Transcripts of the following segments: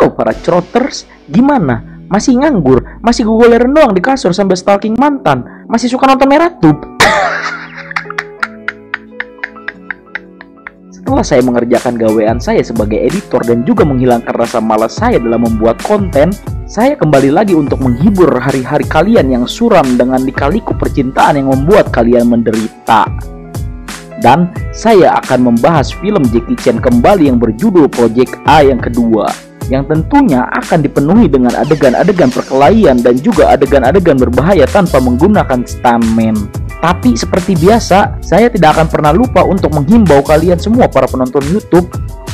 Halo para Croters, gimana? Masih nganggur? Masih gogoleran doang di kasur sambil stalking mantan? Masih suka nonton Meratub? Setelah saya mengerjakan gawean saya sebagai editor dan juga menghilangkan rasa malas saya dalam membuat konten, saya kembali lagi untuk menghibur hari-hari kalian yang suram dengan lika-liku percintaan yang membuat kalian menderita. Dan saya akan membahas film Jackie Chan kembali yang berjudul Project A yang kedua, yang tentunya akan dipenuhi dengan adegan-adegan perkelahian dan juga adegan-adegan berbahaya tanpa menggunakan stuntman. Tapi seperti biasa, saya tidak akan pernah lupa untuk menghimbau kalian semua para penonton YouTube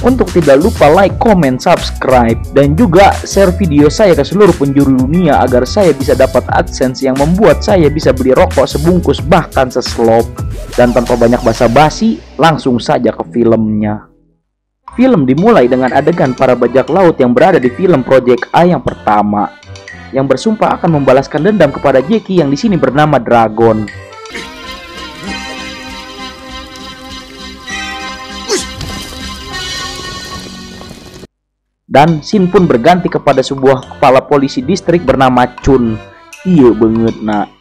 untuk tidak lupa like, comment, subscribe, dan juga share video saya ke seluruh penjuru dunia agar saya bisa dapat AdSense yang membuat saya bisa beli rokok sebungkus bahkan seslop. Dan tanpa banyak basa-basi, langsung saja ke filmnya. Film dimulai dengan adegan para bajak laut yang berada di film Project A yang pertama, yang bersumpah akan membalaskan dendam kepada Jackie yang di sini bernama Dragon. Dan scene pun berganti kepada sebuah kepala polisi distrik bernama Chun. Iya banget nak.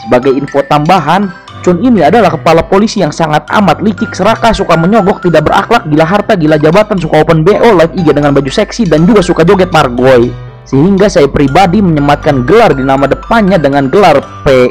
Sebagai info tambahan, Chun ini adalah kepala polisi yang sangat amat licik, serakah, suka menyogok, tidak berakhlak, gila harta, gila jabatan, suka open BO, live IG dengan baju seksi, dan juga suka joget margoy. Sehingga saya pribadi menyematkan gelar di nama depannya dengan gelar P.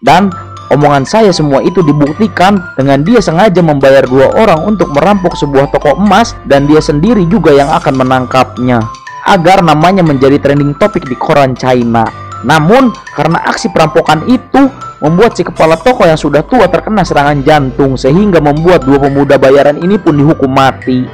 Dan omongan saya semua itu dibuktikan dengan dia sengaja membayar 2 orang untuk merampok sebuah toko emas dan dia sendiri juga yang akan menangkapnya agar namanya menjadi trending topik di koran China. Namun karena aksi perampokan itu membuat si kepala toko yang sudah tua terkena serangan jantung sehingga membuat 2 pemuda bayaran ini pun dihukum mati.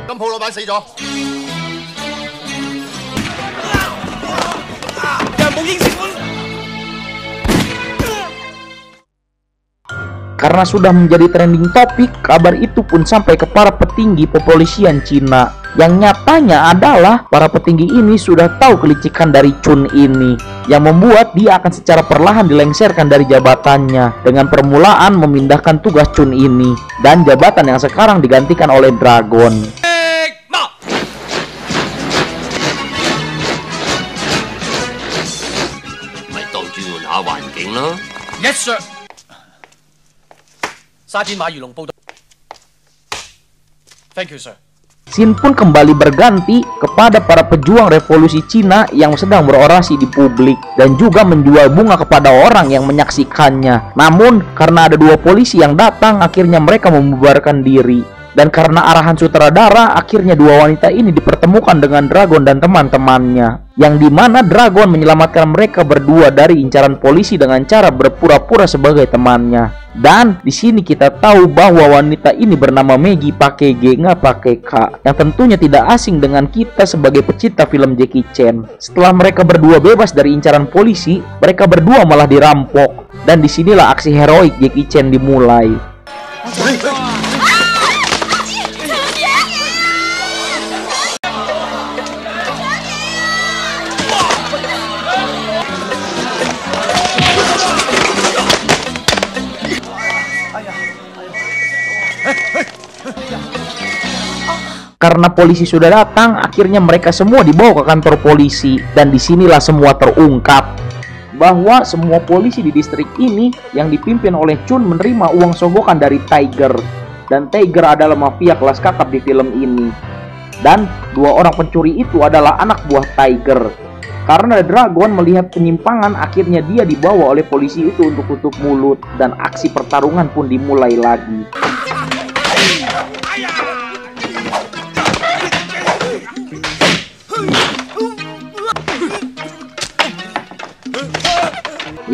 Karena sudah menjadi trending topik, kabar itu pun sampai ke para petinggi kepolisian Cina. Yang nyatanya adalah para petinggi ini sudah tahu kelicikan dari Chun ini, yang membuat dia akan secara perlahan dilengsarkan dari jabatannya dengan permulaan memindahkan tugas Chun ini dan jabatan yang sekarang digantikan oleh Dragon. Yes sir. Thank you sir. Scene pun kembali berganti kepada para pejuang revolusi Cina yang sedang berorasi di publik dan juga menjual bunga kepada orang yang menyaksikannya. Namun karena ada 2 polisi yang datang, akhirnya mereka membubarkan diri. Dan karena arahan sutradara, akhirnya 2 wanita ini dipertemukan dengan Dragon dan teman-temannya, yang dimana Dragon menyelamatkan mereka berdua dari incaran polisi dengan cara berpura-pura sebagai temannya. Dan di sini kita tahu bahwa wanita ini bernama Maggie pakai G nggak pakai K, yang tentunya tidak asing dengan kita sebagai pecinta film Jackie Chan. Setelah mereka berdua bebas dari incaran polisi, mereka berdua malah dirampok. Dan disinilah aksi heroik Jackie Chan dimulai. Karena polisi sudah datang, akhirnya mereka semua dibawa ke kantor polisi. Dan disinilah semua terungkap bahwa semua polisi di distrik ini yang dipimpin oleh Chun menerima uang sogokan dari Tiger. Dan Tiger adalah mafia kelas kakap di film ini. Dan 2 orang pencuri itu adalah anak buah Tiger. Karena Dragon melihat penyimpangan, akhirnya dia dibawa oleh polisi itu untuk tutup mulut. Dan aksi pertarungan pun dimulai lagi.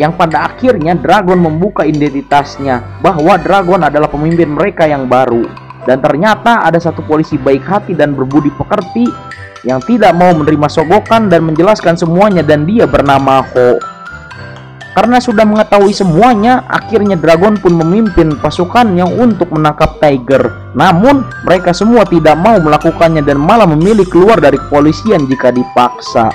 Yang pada akhirnya Dragon membuka identitasnya bahwa Dragon adalah pemimpin mereka yang baru. Dan ternyata ada satu polisi baik hati dan berbudi pekerti yang tidak mau menerima sogokan dan menjelaskan semuanya, dan dia bernama Ho. Karena sudah mengetahui semuanya, akhirnya Dragon pun memimpin pasukannya untuk menangkap Tiger. Namun mereka semua tidak mau melakukannya dan malah memilih keluar dari kepolisian jika dipaksa.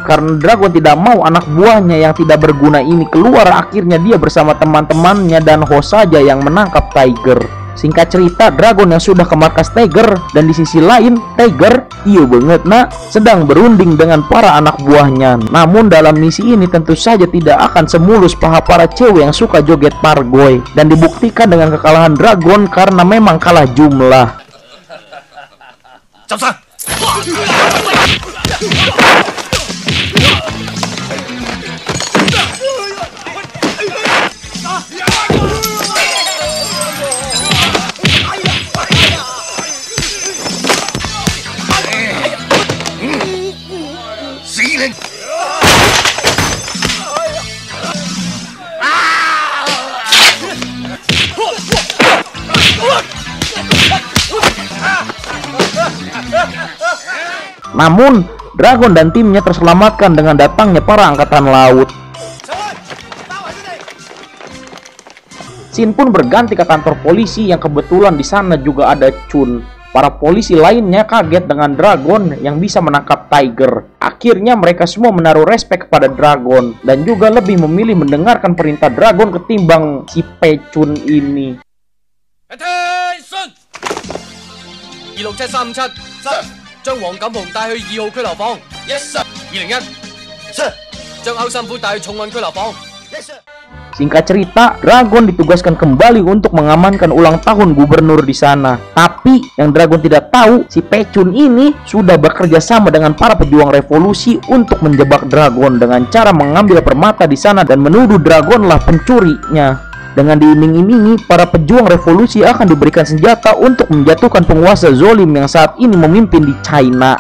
Karena Dragon tidak mau anak buahnya yang tidak berguna ini keluar, akhirnya dia bersama teman-temannya dan Ho saja yang menangkap Tiger. Singkat cerita, Dragon yang sudah ke markas Tiger, dan di sisi lain Tiger, iya banget nak, sedang berunding dengan para anak buahnya. Namun dalam misi ini tentu saja tidak akan semulus paha para cewek yang suka joget pargoy, dan dibuktikan dengan kekalahan Dragon karena memang kalah jumlah. Namun, Dragon dan timnya terselamatkan dengan datangnya para angkatan laut. Shin pun berganti ke kantor polisi yang kebetulan di sana juga ada Chun. Para polisi lainnya kaget dengan Dragon yang bisa menangkap Tiger. Akhirnya mereka semua menaruh respek kepada Dragon dan juga lebih memilih mendengarkan perintah Dragon ketimbang si Pechun ini. Attention! 267-357 Sir. 將黃錦雄帶去2號拘留房。Yes sir. 201 Sir. 將歐心夫帶去重案拘留房。Yes sir. Singkat cerita, Dragon ditugaskan kembali untuk mengamankan ulang tahun gubernur di sana. Tapi yang Dragon tidak tahu, si Pechun ini sudah bekerja sama dengan para pejuang revolusi untuk menjebak Dragon dengan cara mengambil permata di sana dan menuduh Dragon lah pencurinya. Dengan diiming-imingi, para pejuang revolusi akan diberikan senjata untuk menjatuhkan penguasa zolim yang saat ini memimpin di China.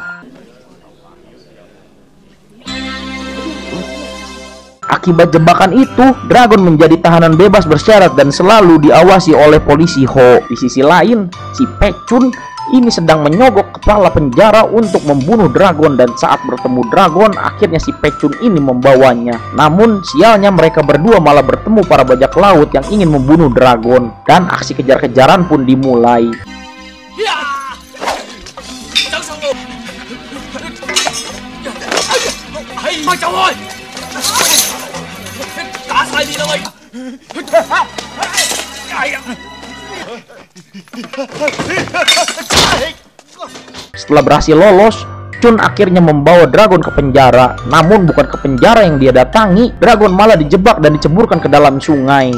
Akibat jebakan itu, Dragon menjadi tahanan bebas bersyarat dan selalu diawasi oleh polisi Ho. Di sisi lain, si Pechun ini sedang menyogok kepala penjara untuk membunuh Dragon, dan saat bertemu Dragon, akhirnya si Pechun ini membawanya. Namun, sialnya mereka berdua malah bertemu para bajak laut yang ingin membunuh Dragon, dan aksi kejar-kejaran pun dimulai. Setelah berhasil lolos, Chun akhirnya membawa Dragon ke penjara. Namun bukan ke penjara yang dia datangi, Dragon malah dijebak dan diceburkan ke dalam sungai.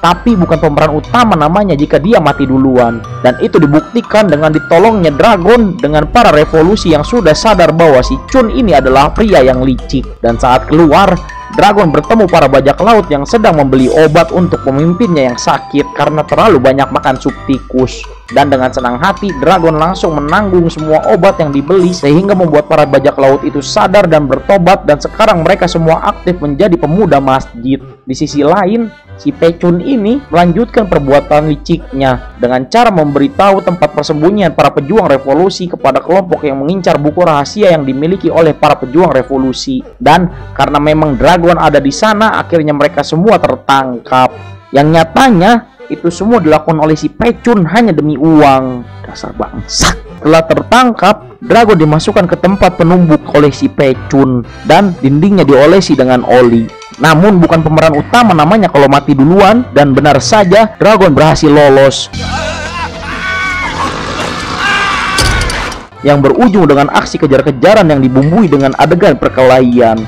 Tapi bukan pemeran utama namanya jika dia mati duluan. Dan itu dibuktikan dengan ditolongnya Dragon dengan para revolusi yang sudah sadar bahwa si Chun ini adalah pria yang licik. Dan saat keluar, Dragon bertemu para bajak laut yang sedang membeli obat untuk pemimpinnya yang sakit karena terlalu banyak makan sup tikus. Dan dengan senang hati, Dragon langsung menanggung semua obat yang dibeli sehingga membuat para bajak laut itu sadar dan bertobat, dan sekarang mereka semua aktif menjadi pemuda masjid. Di sisi lain, si Pechun ini melanjutkan perbuatan liciknya dengan cara memberitahu tempat persembunyian para pejuang revolusi kepada kelompok yang mengincar buku rahasia yang dimiliki oleh para pejuang revolusi. Dan karena memang Dragon ada di sana, akhirnya mereka semua tertangkap. Yang nyatanya itu semua dilakukan oleh si Pechun hanya demi uang. Dasar bangsat. Setelah tertangkap, Dragon dimasukkan ke tempat penumbuk oleh si Pechun dan dindingnya diolesi dengan oli. Namun bukan pemeran utama namanya kalau mati duluan, dan benar saja Dragon berhasil lolos. Yang berujung dengan aksi kejar-kejaran yang dibumbui dengan adegan perkelahian.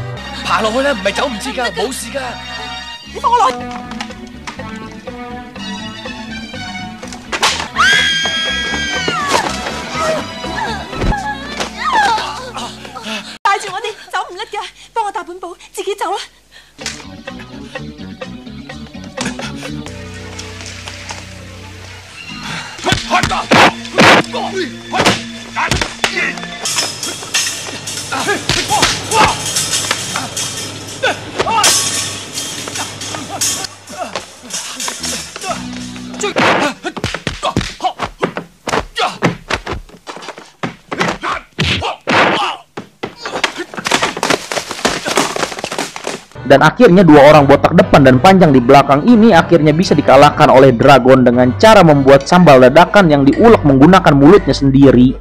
Dan akhirnya dua orang botak depan dan panjang di belakang ini akhirnya bisa dikalahkan oleh Dragon dengan cara membuat sambal dadakan yang diulek menggunakan mulutnya sendiri.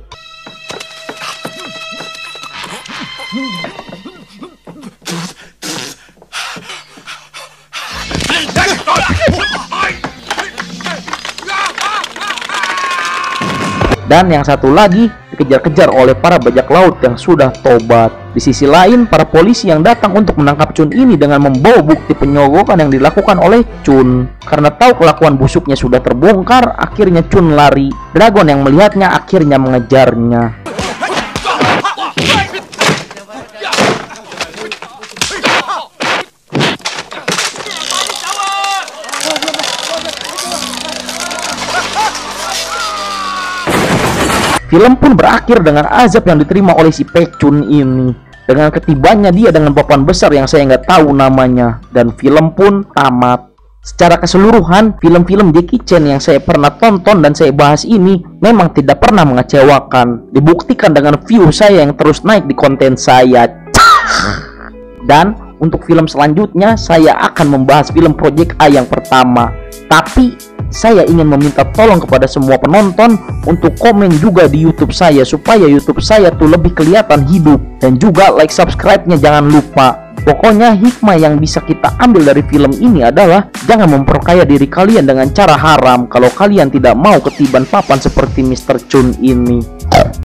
Dan yang satu lagi dikejar-kejar oleh para bajak laut yang sudah tobat. Di sisi lain, para polisi yang datang untuk menangkap Chun ini dengan membawa bukti penyogokan yang dilakukan oleh Chun. Karena tahu kelakuan busuknya sudah terbongkar, akhirnya Chun lari. Dragon yang melihatnya akhirnya mengejarnya. Film pun berakhir dengan azab yang diterima oleh si Pechun ini. Dengan ketibanya dia dengan papan besar yang saya nggak tahu namanya. Dan film pun tamat. Secara keseluruhan, film-film Jackie Chan yang saya pernah tonton dan saya bahas ini memang tidak pernah mengecewakan. Dibuktikan dengan view saya yang terus naik di konten saya. Dan untuk film selanjutnya, saya akan membahas film Project A yang pertama. Tapi saya ingin meminta tolong kepada semua penonton untuk komen juga di YouTube saya supaya YouTube saya tuh lebih kelihatan hidup, dan juga like, subscribe-nya jangan lupa. Pokoknya hikmah yang bisa kita ambil dari film ini adalah jangan memperkaya diri kalian dengan cara haram kalau kalian tidak mau ketiban papan seperti Mr. Chun ini.